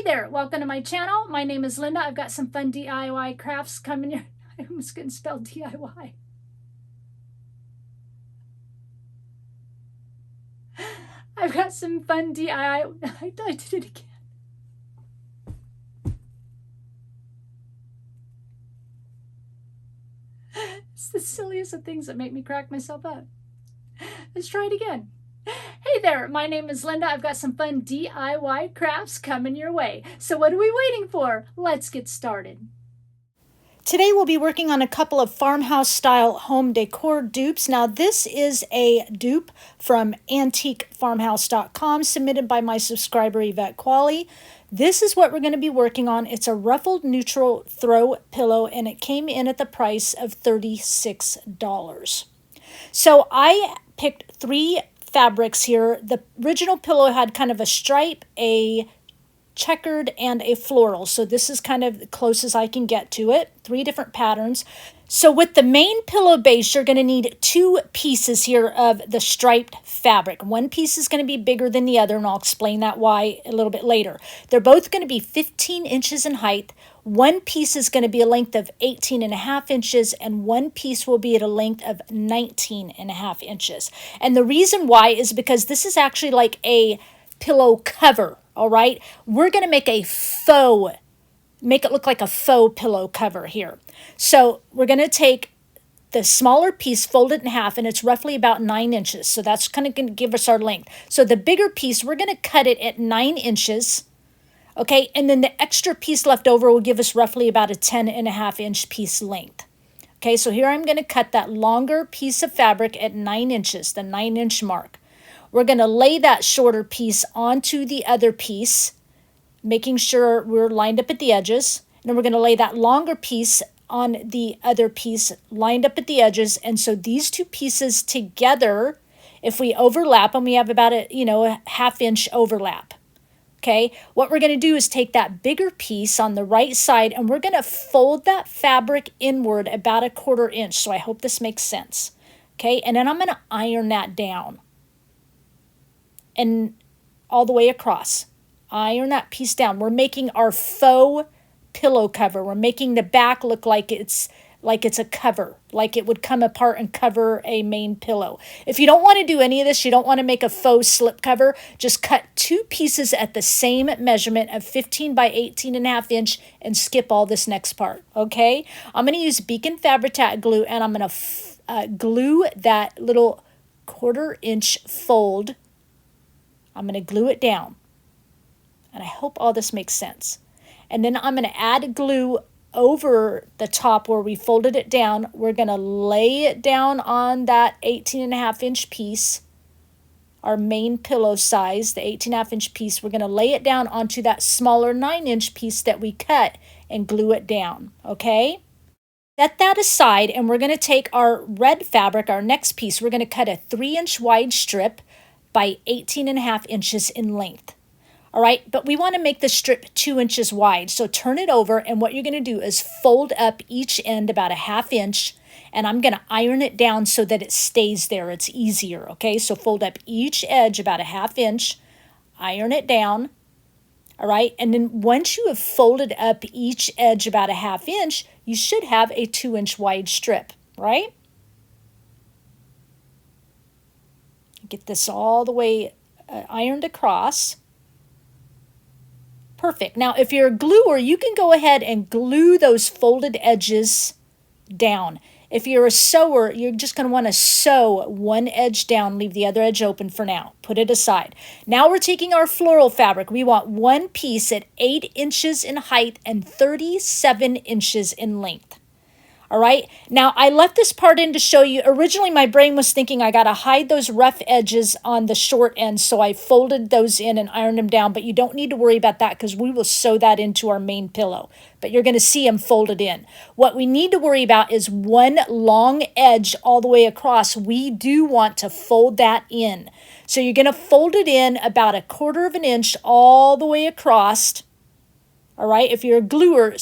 Hey there, welcome to my channel. My name is Linda. I've got some fun DIY crafts coming here. I almost couldn't spell DIY. I've got some fun DIY. I did it again. It's the silliest of things that make me crack myself up. Let's try it again. Hey there, my name is Linda. I've got some fun DIY crafts coming your way. So what are we waiting for? Let's get started. Today we'll be working on a couple of farmhouse style home decor dupes. Now this is a dupe from antiquefarmhouse.com submitted by my subscriber Yvette Qualley. This is what we're going to be working on. It's a ruffled neutral throw pillow and it came in at the price of $36. So I picked three fabrics here. The original pillow had kind of a stripe, a checkered, and a floral. So this is kind of the closest I can get to it. Three different patterns. So with the main pillow base, you're going to need two pieces here of the striped fabric. One piece is going to be bigger than the other, and I'll explain that why a little bit later. They're both going to be 15 inches in height. One piece is going to be a length of 18.5 inches, and one piece will be at a length of 19.5 inches. And the reason why is because this is actually like a pillow cover, all right? We're going to make it look like a faux pillow cover here. So we're going to take the smaller piece, fold it in half, and it's roughly about 9 inches. So that's kind of going to give us our length. So the bigger piece, we're going to cut it at 9 inches. Okay, and then the extra piece left over will give us roughly about a 10.5 inch piece length. Okay, so here I'm going to cut that longer piece of fabric at 9 inches, the 9 inch mark. We're going to lay that shorter piece onto the other piece, making sure we're lined up at the edges. And then we're going to lay that longer piece on the other piece, lined up at the edges. And so these two pieces together, if we overlap them, we have about a half inch overlap. Okay, what we're going to do is take that bigger piece on the right side and we're going to fold that fabric inward about 1/4 inch. So I hope this makes sense. Okay, and then I'm going to iron that down and all the way across. Iron that piece down. We're making our faux pillow cover. We're making the back look like it's a cover, like it would come apart and cover a main pillow. If you don't want to do any of this, you don't want to make a faux slip cover, just cut two pieces at the same measurement of 15 by 18.5 inch and skip all this next part, okay? I'm going to use Beacon Fabri-Tac glue and I'm going to glue that little 1/4 inch fold. I'm going to glue it down. And I hope all this makes sense. And then I'm going to add glue over the top where we folded it down. We're going to lay it down on that 18.5 inch piece, our main pillow size, the 18.5 inch piece. We're going to lay it down onto that smaller 9 inch piece that we cut and glue it down, okay? Set that aside and we're going to take our red fabric, our next piece. We're going to cut a 3 inch wide strip by 18.5 inches in length. All right, but we want to make the strip 2 inches wide. So turn it over and what you're going to do is fold up each end about a 1/2 inch and I'm going to iron it down so that it stays there. It's easier, okay? So fold up each edge about a 1/2 inch, iron it down, all right? And then once you have folded up each edge about a 1/2 inch, you should have a 2 inch wide strip, right? Get this all the way ironed across. Perfect. Now, if you're a gluer, you can go ahead and glue those folded edges down. If you're a sewer, you're just going to want to sew one edge down, leave the other edge open for now. Put it aside. Now we're taking our floral fabric. We want one piece at 8 inches in height and 37 inches in length. All right, now I left this part in to show you. Originally, my brain was thinking I got to hide those rough edges on the short end, so I folded those in and ironed them down, but you don't need to worry about that because we will sew that into our main pillow, but you're going to see them folded in. What we need to worry about is one long edge all the way across. We do want to fold that in. So you're going to fold it in about 1/4 inch all the way across. All right, if you're a gluer,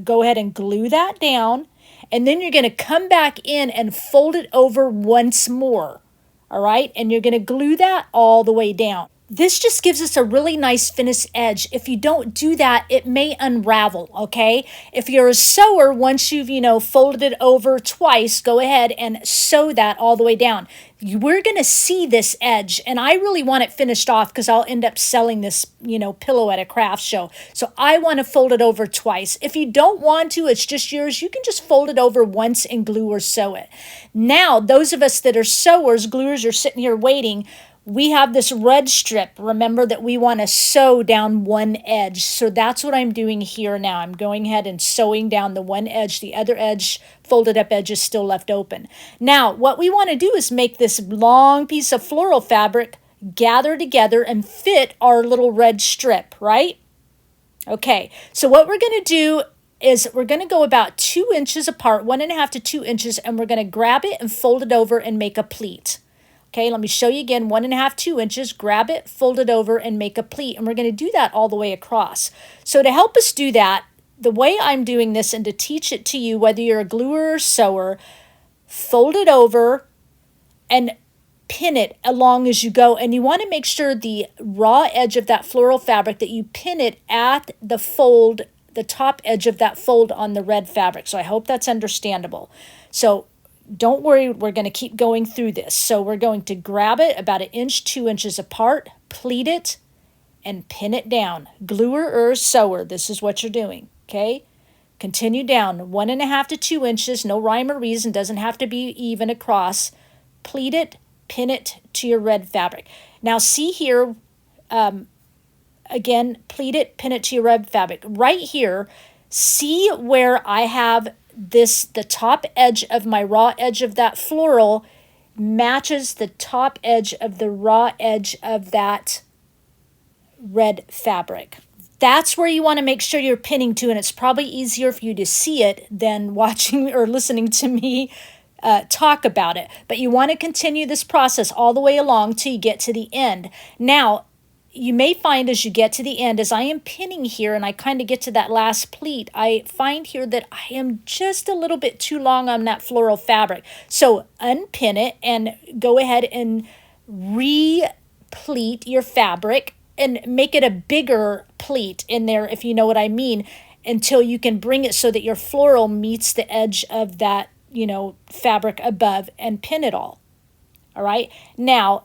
go ahead and glue that down. And then you're going to come back in and fold it over once more, all right? And you're going to glue that all the way down. This just gives us a really nice finished edge. If you don't do that, it may unravel, okay? If you're a sewer, once you've, folded it over twice, go ahead and sew that all the way down. We're going to see this edge, and I really want it finished off because I'll end up selling this, pillow at a craft show. So I want to fold it over twice. If you don't want to, it's just yours. You can just fold it over once and glue or sew it. Now, those of us that are sewers, gluers, are sitting here waiting. We have this red strip. Remember that we want to sew down one edge. So that's what I'm doing here now. I'm going ahead and sewing down the one edge. The other edge, folded up edge, is still left open. Now, what we want to do is make this long piece of floral fabric gather together and fit our little red strip, right? Okay, so what we're going to do is we're going to go about 2 inches apart, 1.5 to 2 inches, and we're going to grab it and fold it over and make a pleat. Okay, let me show you again, 1.5, 2 inches, grab it, fold it over, and make a pleat. And we're going to do that all the way across. So to help us do that, the way I'm doing this and to teach it to you, whether you're a gluer or sewer, fold it over and pin it along as you go. And you want to make sure the raw edge of that floral fabric that you pin it at the fold, the top edge of that fold on the red fabric. So I hope that's understandable. So don't worry, we're going to keep going through this. So we're going to grab it about 1 inch, 2 inches apart, pleat it, and pin it down. Gluer or sewer, this is what you're doing, okay? Continue down 1.5 to 2 inches, no rhyme or reason, doesn't have to be even across. Pleat it, pin it to your red fabric. Now see here, again, pleat it, pin it to your red fabric. Right here, see where I have the top edge of my raw edge of that floral matches the top edge of the raw edge of that red fabric. That's where you want to make sure you're pinning to, and it's probably easier for you to see it than watching or listening to me talk about it. But you want to continue this process all the way along till you get to the end. Now, you may find as you get to the end, as I am pinning here and I kind of get to that last pleat, I find here that I am just a little bit too long on that floral fabric. So unpin it and go ahead and re-pleat your fabric and make it a bigger pleat in there, if you know what I mean, until you can bring it so that your floral meets the edge of that, fabric above, and pin it all. All right. Now,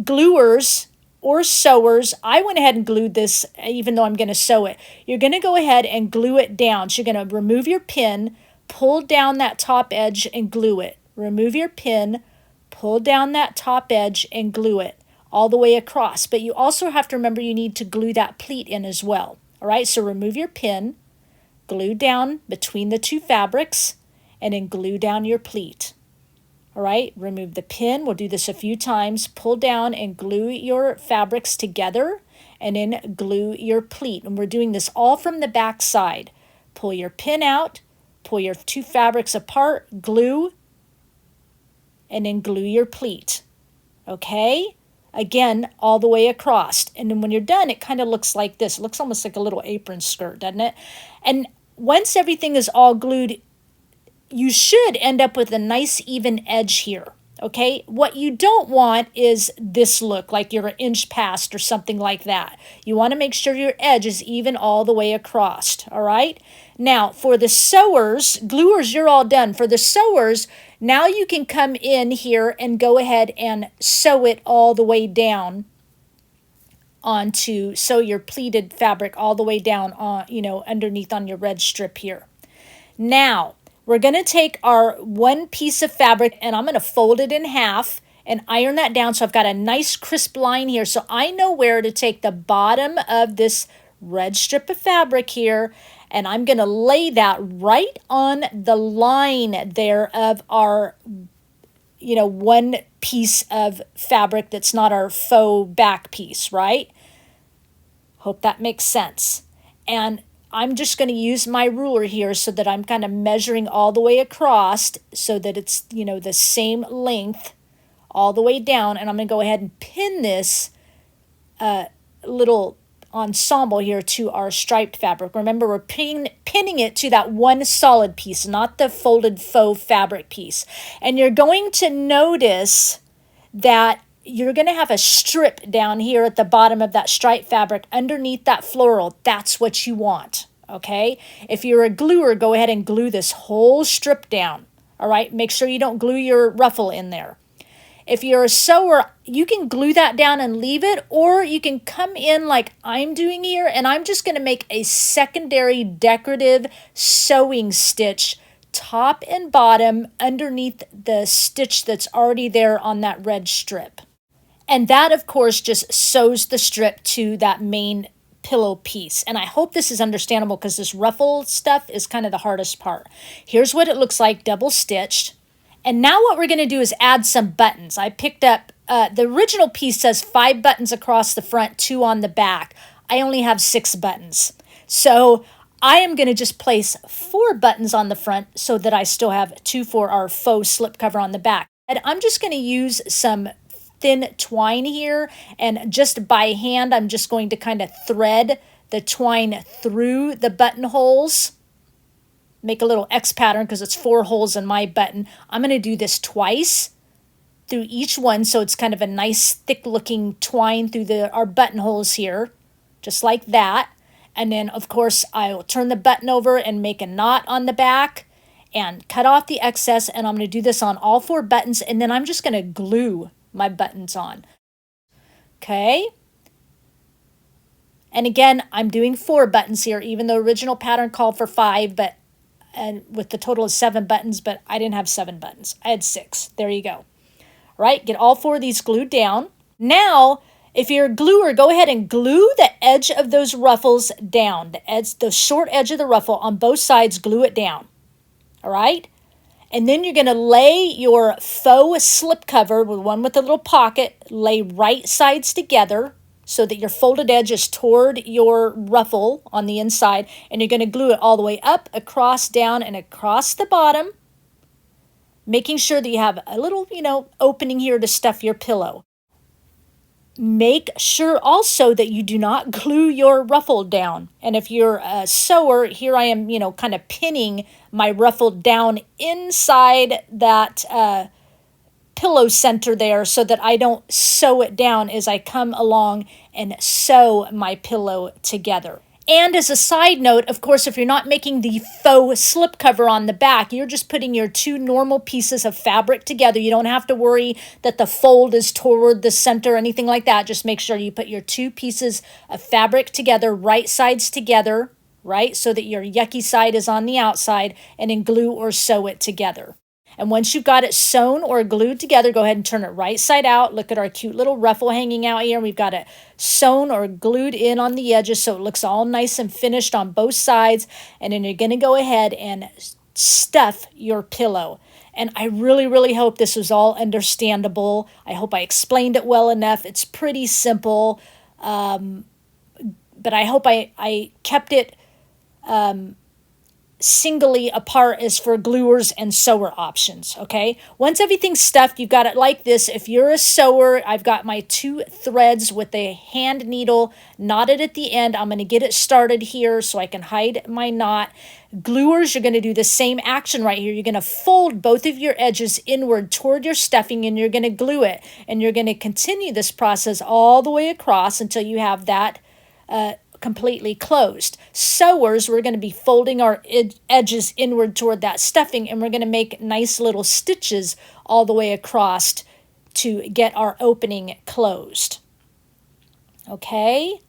gluers or sewers, I went ahead and glued this even though I'm going to sew it. You're going to go ahead and glue it down. So you're going to remove your pin, pull down that top edge and glue it. Remove your pin, pull down that top edge and glue it all the way across. But you also have to remember you need to glue that pleat in as well. All right, so remove your pin, glue down between the two fabrics, and then glue down your pleat. All right, remove the pin. We'll do this a few times. Pull down and glue your fabrics together, and then glue your pleat. And we're doing this all from the back side. Pull your pin out, pull your two fabrics apart, glue, and then glue your pleat. Okay? Again, all the way across. And then when you're done, it kind of looks like this. It looks almost like a little apron skirt, doesn't it? And once everything is all glued, you should end up with a nice even edge here, okay? What you don't want is this look, like you're 1 inch past or something like that. You want to make sure your edge is even all the way across, all right? Now, for the sewers, gluers, you're all done. For the sewers, now you can come in here and go ahead and sew it all the way down sew your pleated fabric all the way down on, underneath on your red strip here. Now, we're going to take our one piece of fabric and I'm going to fold it in half and iron that down so I've got a nice crisp line here. So I know where to take the bottom of this red strip of fabric here, and I'm going to lay that right on the line there of our, one piece of fabric that's not our faux back piece, right? Hope that makes sense. And I'm just going to use my ruler here so that I'm kind of measuring all the way across so that it's, the same length all the way down. And I'm going to go ahead and pin this little ensemble here to our striped fabric. Remember, we're pinning it to that one solid piece, not the folded faux fabric piece. And you're going to notice that you're going to have a strip down here at the bottom of that striped fabric underneath that floral. That's what you want, okay? If you're a gluer, go ahead and glue this whole strip down, all right? Make sure you don't glue your ruffle in there. If you're a sewer, you can glue that down and leave it, or you can come in like I'm doing here, and I'm just going to make a secondary decorative sewing stitch top and bottom underneath the stitch that's already there on that red strip. And that, of course, just sews the strip to that main pillow piece. And I hope this is understandable because this ruffle stuff is kind of the hardest part. Here's what it looks like double stitched. And now what we're going to do is add some buttons. I picked up, the original piece says 5 buttons across the front, 2 on the back. I only have 6 buttons. So I am going to just place 4 buttons on the front so that I still have 2 for our faux slipcover on the back. And I'm just going to use some thin twine here, and just by hand I'm just going to kind of thread the twine through the buttonholes. Make a little X pattern because it's 4 holes in my button. I'm going to do this twice through each one, so it's kind of a nice thick looking twine through our buttonholes here, just like that. And then of course I'll turn the button over and make a knot on the back and cut off the excess, and I'm going to do this on all 4 buttons, and then I'm just going to glue my buttons on. Okay. And again, I'm doing 4 buttons here, even though the original pattern called for 5, and with the total of 7 buttons, but I didn't have 7 buttons. I had 6. There you go. All right, get all 4 of these glued down. Now, if you're a gluer, go ahead and glue the edge of those ruffles down. The short edge of the ruffle on both sides, glue it down. All right? And then you're going to lay your faux slipcover, with one with a little pocket, lay right sides together so that your folded edge is toward your ruffle on the inside, and you're going to glue it all the way up, across, down, and across the bottom, making sure that you have a little, opening here to stuff your pillow. Make sure also that you do not glue your ruffle down. And if you're a sewer, here I am, kind of pinning my ruffle down inside that pillow center there so that I don't sew it down as I come along and sew my pillow together. And as a side note, of course, if you're not making the faux slipcover on the back, you're just putting your 2 normal pieces of fabric together. You don't have to worry that the fold is toward the center or anything like that. Just make sure you put your 2 pieces of fabric together, right sides together, right? So that your yucky side is on the outside, and then glue or sew it together. And once you've got it sewn or glued together, go ahead and turn it right side out. Look at our cute little ruffle hanging out here. We've got it sewn or glued in on the edges so it looks all nice and finished on both sides. And then you're going to go ahead and stuff your pillow. And I really, really hope this was all understandable. I hope I explained it well enough. It's pretty simple, but I hope I kept it singly apart as for gluers and sewer options, okay? Once everything's stuffed, you've got it like this. If you're a sewer, I've got my 2 threads with a hand needle knotted at the end. I'm going to get it started here so I can hide my knot. Gluers, you're going to do the same action right here. You're going to fold both of your edges inward toward your stuffing, and you're going to glue it. And you're going to continue this process all the way across until you have that completely closed. Sewers, we're going to be folding our edges inward toward that stuffing, and we're going to make nice little stitches all the way across to get our opening closed. Okay?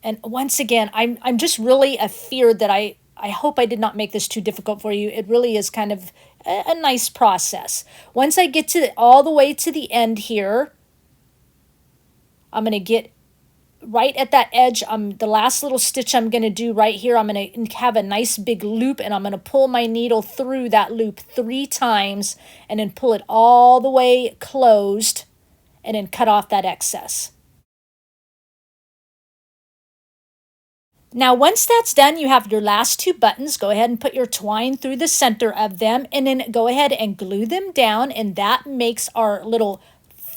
And once again, I'm just really afeared that I hope I did not make this too difficult for you. It really is kind of a nice process. Once I get to all the way to the end here, I'm going to get right at that edge. The last little stitch I'm going to do right here, I'm going to have a nice big loop, and I'm going to pull my needle through that loop 3 times and then pull it all the way closed and then cut off that excess. Now, once that's done, you have your last 2 buttons. Go ahead and put your twine through the center of them, and then go ahead and glue them down, and that makes our little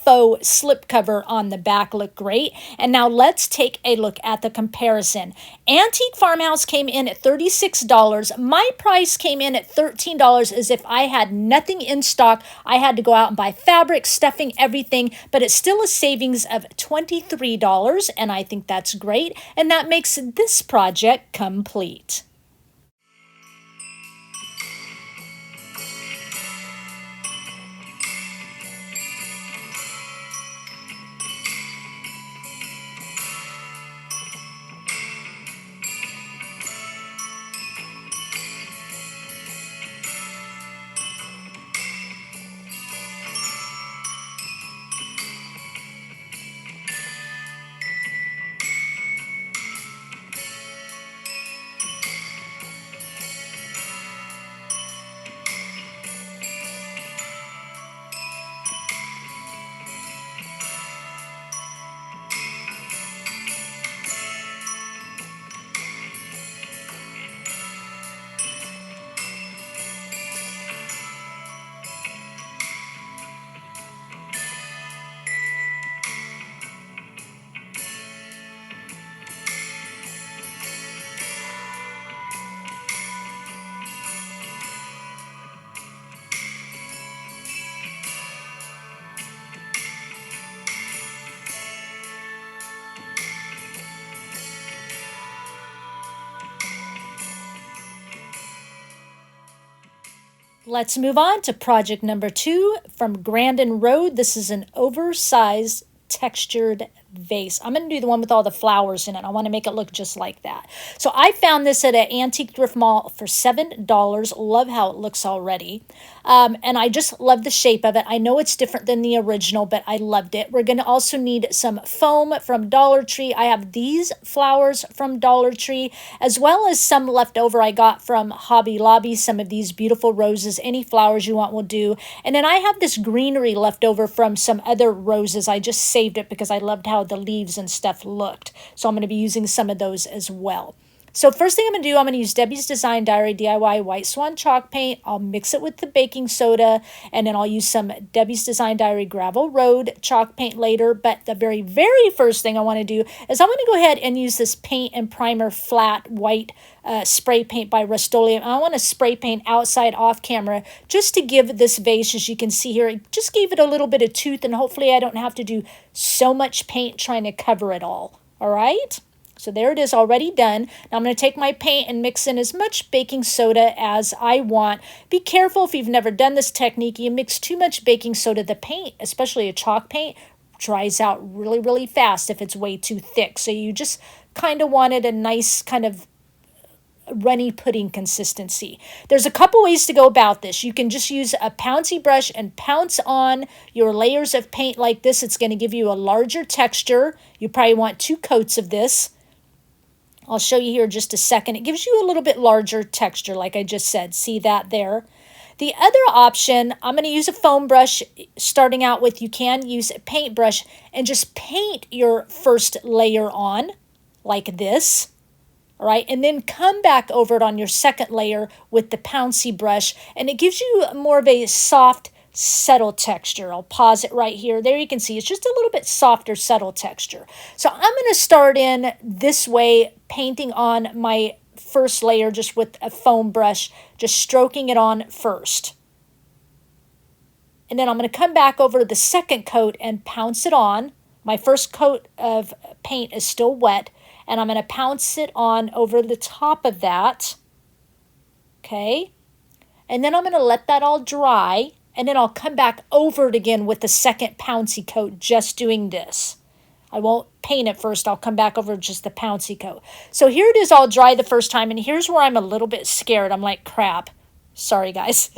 faux slipcover on the back look great. And now let's take a look at the comparison. Antique Farmhouse came in at $36. My price came in at $13, as if I had nothing in stock. I had to go out and buy fabric, stuffing, everything, but it's still a savings of $23, and I think that's great, and that makes this project complete. Let's move on to project number 2 from Grandin Road. This is an oversized textured vase. I'm going to do the one with all the flowers in it. I want to make it look just like that. So I found this at an antique thrift mall for $7. Love how it looks already. And I just love the shape of it. I know it's different than the original, but I loved it. We're going to also need some foam from Dollar Tree. I have these flowers from Dollar Tree, as well as some leftover I got from Hobby Lobby. Some of these beautiful roses. Any flowers you want will do. And then I have this greenery left over from some other roses. I just saved it because I loved how the leaves and stuff looked. So I'm going to be using some of those as well. So first thing I'm going to do, I'm going to use Debbie's Design Diary DIY White Swan chalk paint. I'll mix it with the baking soda, and then I'll use some Debbie's Design Diary Gravel Road chalk paint later. But the very, very first thing I want to do is I'm going to go ahead and use this paint and primer flat white spray paint by Rust-Oleum. I want to spray paint outside off camera just to give this vase, as you can see here, it just gave it a little bit of tooth, and hopefully I don't have to do so much paint trying to cover it all. All right? So there it is, already done. Now I'm going to take my paint and mix in as much baking soda as I want. Be careful if you've never done this technique. You mix too much baking soda, the paint, especially a chalk paint, dries out really, really fast if it's way too thick. So you just kind of wanted a nice kind of runny pudding consistency. There's a couple ways to go about this. You can just use a pouncy brush and pounce on your layers of paint like this. It's going to give you a larger texture. You probably want 2 coats of this. I'll show you here in just a second. It gives you a little bit larger texture, like I just said. See that there? The other option, I'm going to use a foam brush. Starting out with, you can use a paintbrush and just paint your first layer on, like this. All right, and then come back over it on your second layer with the pouncy brush, and it gives you more of a soft, subtle texture. I'll pause it right here. There you can see it's just a little bit softer, subtle texture. So I'm going to start in this way, painting on my first layer just with a foam brush, just stroking it on first. And then I'm going to come back over to the second coat and pounce it on. My first coat of paint is still wet, and I'm going to pounce it on over the top of that. Okay. And then I'm going to let that all dry, and then I'll come back over it again with the second pouncy coat, just doing this. I won't paint it first. I'll come back over just the pouncy coat. So here it is all dry the first time, and here's where I'm a little bit scared. I'm like, crap. Sorry, guys.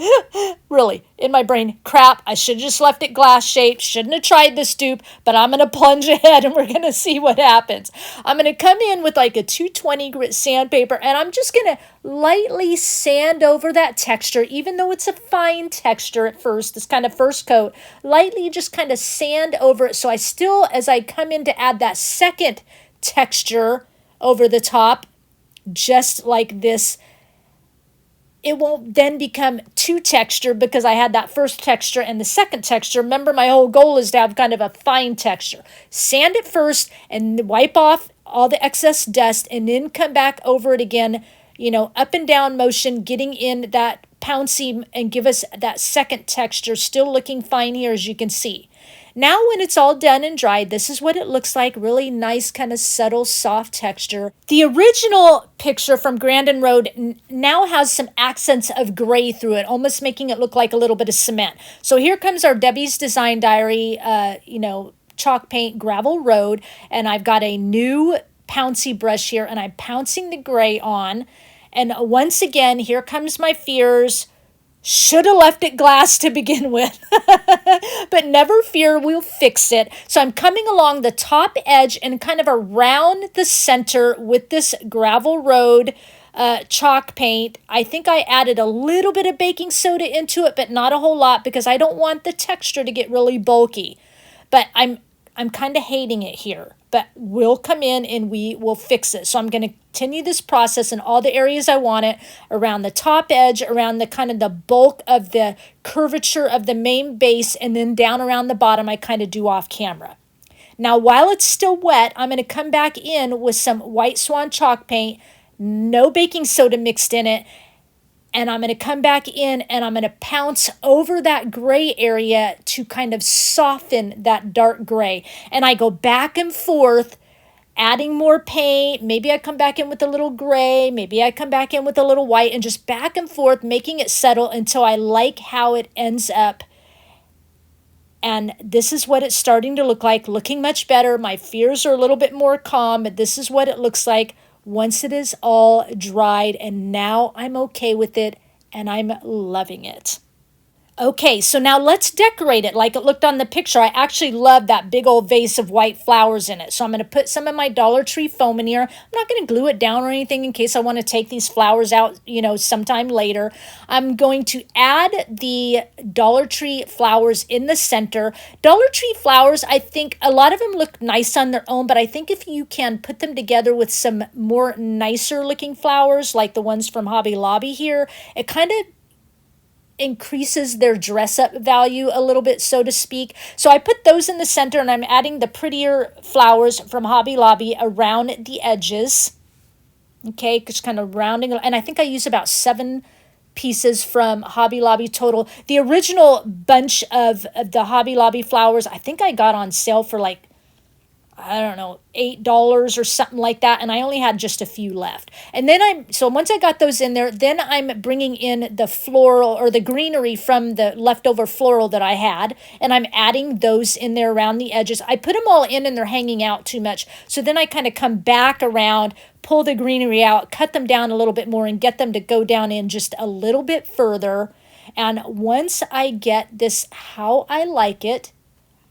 Really, in my brain, crap, I should have just left it glass shaped. Shouldn't have tried this dupe, but I'm going to plunge ahead and we're going to see what happens. I'm going to come in with like a 220 grit sandpaper, and I'm just going to lightly sand over that texture, even though it's a fine texture at first, this kind of first coat. Lightly just kind of sand over it, so I still, as I come in to add that second texture over the top, just like this, it won't then become two texture because I had that first texture and the second texture. Remember, my whole goal is to have kind of a fine texture. Sand it first and wipe off all the excess dust and then come back over it again, up and down motion, getting in that pouncy and give us that second texture, still looking fine here as you can see. Now when it's all done and dried, this is what it looks like. Really nice, kind of subtle, soft texture. The original picture from Grandin Road now has some accents of gray through it, almost making it look like a little bit of cement. So here comes our Debbie's Design Diary, chalk paint gravel road. And I've got a new pouncy brush here, and I'm pouncing the gray on. And once again, here comes my fears. Should have left it glass to begin with, but never fear, we'll fix it. So I'm coming along the top edge and kind of around the center with this gravel road chalk paint. I think I added a little bit of baking soda into it, but not a whole lot because I don't want the texture to get really bulky. But I'm kind of hating it here, but we'll come in and we will fix it. So I'm going to continue this process in all the areas I want it, around the top edge, around the kind of the bulk of the curvature of the main base, and then down around the bottom I kind of do off camera. Now while it's still wet, I'm going to come back in with some White Swan chalk paint, no baking soda mixed in it, and I'm going to come back in and I'm going to pounce over that gray area to kind of soften that dark gray. And I go back and forth, adding more paint. Maybe I come back in with a little gray. Maybe I come back in with a little white, and just back and forth, making it settle until I like how it ends up. And this is what it's starting to look like, looking much better. My fears are a little bit more calm, but this is what it looks like once it is all dried, and now I'm okay with it and I'm loving it. Okay, so now let's decorate it like it looked on the picture. I actually love that big old vase of white flowers in it. So I'm going to put some of my Dollar Tree foam in here. I'm not going to glue it down or anything in case I want to take these flowers out, sometime later. I'm going to add the Dollar Tree flowers in the center. Dollar Tree flowers, I think a lot of them look nice on their own, but I think if you can put them together with some more nicer looking flowers like the ones from Hobby Lobby here, it kind of increases their dress-up value a little bit, so to speak. So I put those in the center, and I'm adding the prettier flowers from Hobby Lobby around the edges. Okay, just kind of rounding. And I think I use about 7 pieces from Hobby Lobby total. The original bunch of the Hobby Lobby flowers, I think I got on sale for like, I don't know, $8 or something like that, and I only had just a few left. And then so once I got those in there, then I'm bringing in the floral or the greenery from the leftover floral that I had, and I'm adding those in there around the edges. I put them all in and they're hanging out too much, so then I kind of come back around, pull the greenery out, cut them down a little bit more, and get them to go down in just a little bit further. And once I get this how I like it,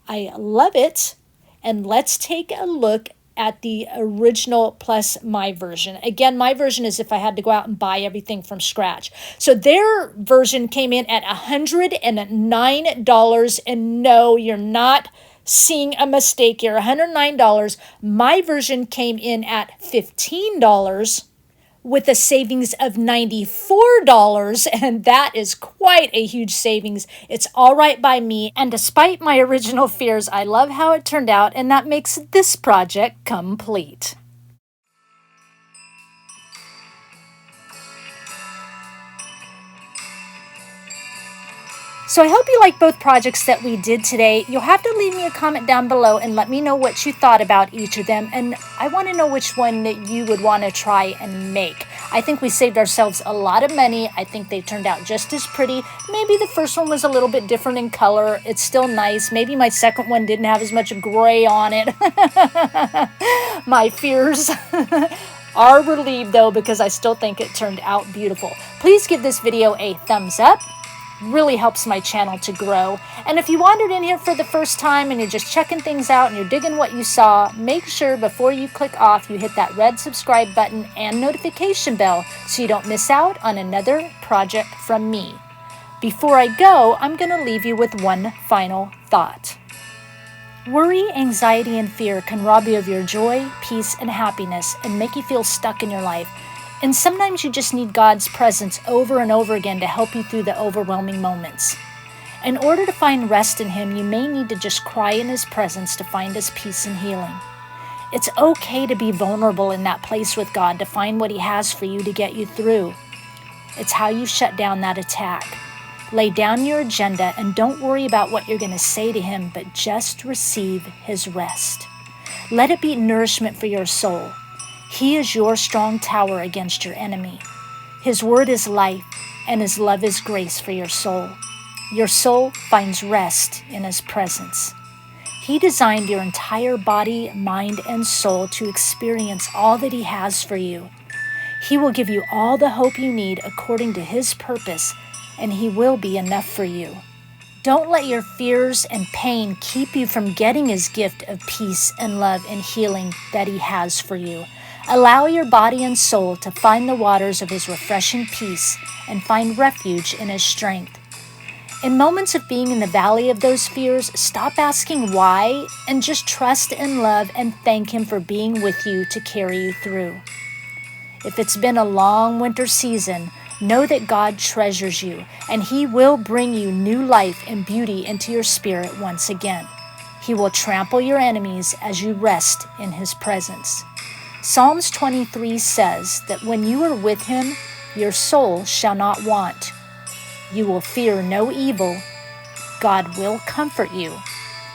I love it. And let's take a look at the original plus my version. Again, my version is if I had to go out and buy everything from scratch. So their version came in at $109. And no, you're not seeing a mistake here. $109. My version came in at $15. With a savings of $94, and that is quite a huge savings. It's all right by me, and despite my original fears, I love how it turned out, and that makes this project complete. So I hope you like both projects that we did today. You'll have to leave me a comment down below and let me know what you thought about each of them. And I want to know which one that you would want to try and make. I think we saved ourselves a lot of money. I think they turned out just as pretty. Maybe the first one was a little bit different in color. It's still nice. Maybe my second one didn't have as much gray on it. My fears are relieved though, because I still think it turned out beautiful. Please give this video a thumbs up. Really helps my channel to grow. And if you wandered in here for the first time and you're just checking things out and you're digging what you saw, make sure before you click off you hit that red subscribe button and notification bell so you don't miss out on another project from me. Before I go, I'm going to leave you with one final thought. Worry, anxiety, and fear can rob you of your joy, peace, and happiness and make you feel stuck in your life. And sometimes you just need God's presence over and over again to help you through the overwhelming moments. In order to find rest in Him, you may need to just cry in His presence to find His peace and healing. It's okay to be vulnerable in that place with God to find what He has for you to get you through. It's how you shut down that attack. Lay down your agenda and don't worry about what you're going to say to Him, but just receive His rest. Let it be nourishment for your soul. He is your strong tower against your enemy. His word is life, and His love is grace for your soul. Your soul finds rest in His presence. He designed your entire body, mind, and soul to experience all that He has for you. He will give you all the hope you need according to His purpose, and He will be enough for you. Don't let your fears and pain keep you from getting His gift of peace and love and healing that He has for you. Allow your body and soul to find the waters of His refreshing peace and find refuge in His strength. In moments of being in the valley of those fears, stop asking why and just trust and love and thank Him for being with you to carry you through. If it's been a long winter season, know that God treasures you and He will bring you new life and beauty into your spirit once again. He will trample your enemies as you rest in His presence. Psalms 23 says that when you are with Him, your soul shall not want. You will fear no evil. God will comfort you.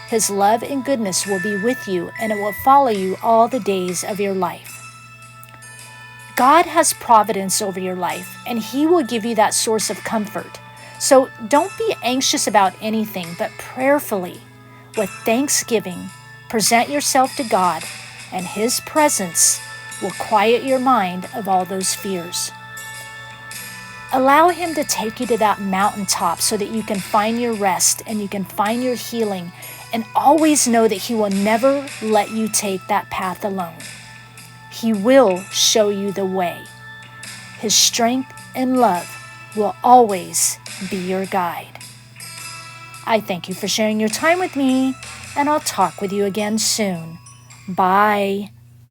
His love and goodness will be with you, and it will follow you all the days of your life. God has providence over your life, and He will give you that source of comfort. So don't be anxious about anything, but prayerfully, with thanksgiving, present yourself to God, and His presence will quiet your mind of all those fears. Allow Him to take you to that mountaintop so that you can find your rest and you can find your healing, and always know that He will never let you take that path alone. He will show you the way. His strength and love will always be your guide. I thank you for sharing your time with me, and I'll talk with you again soon. Bye.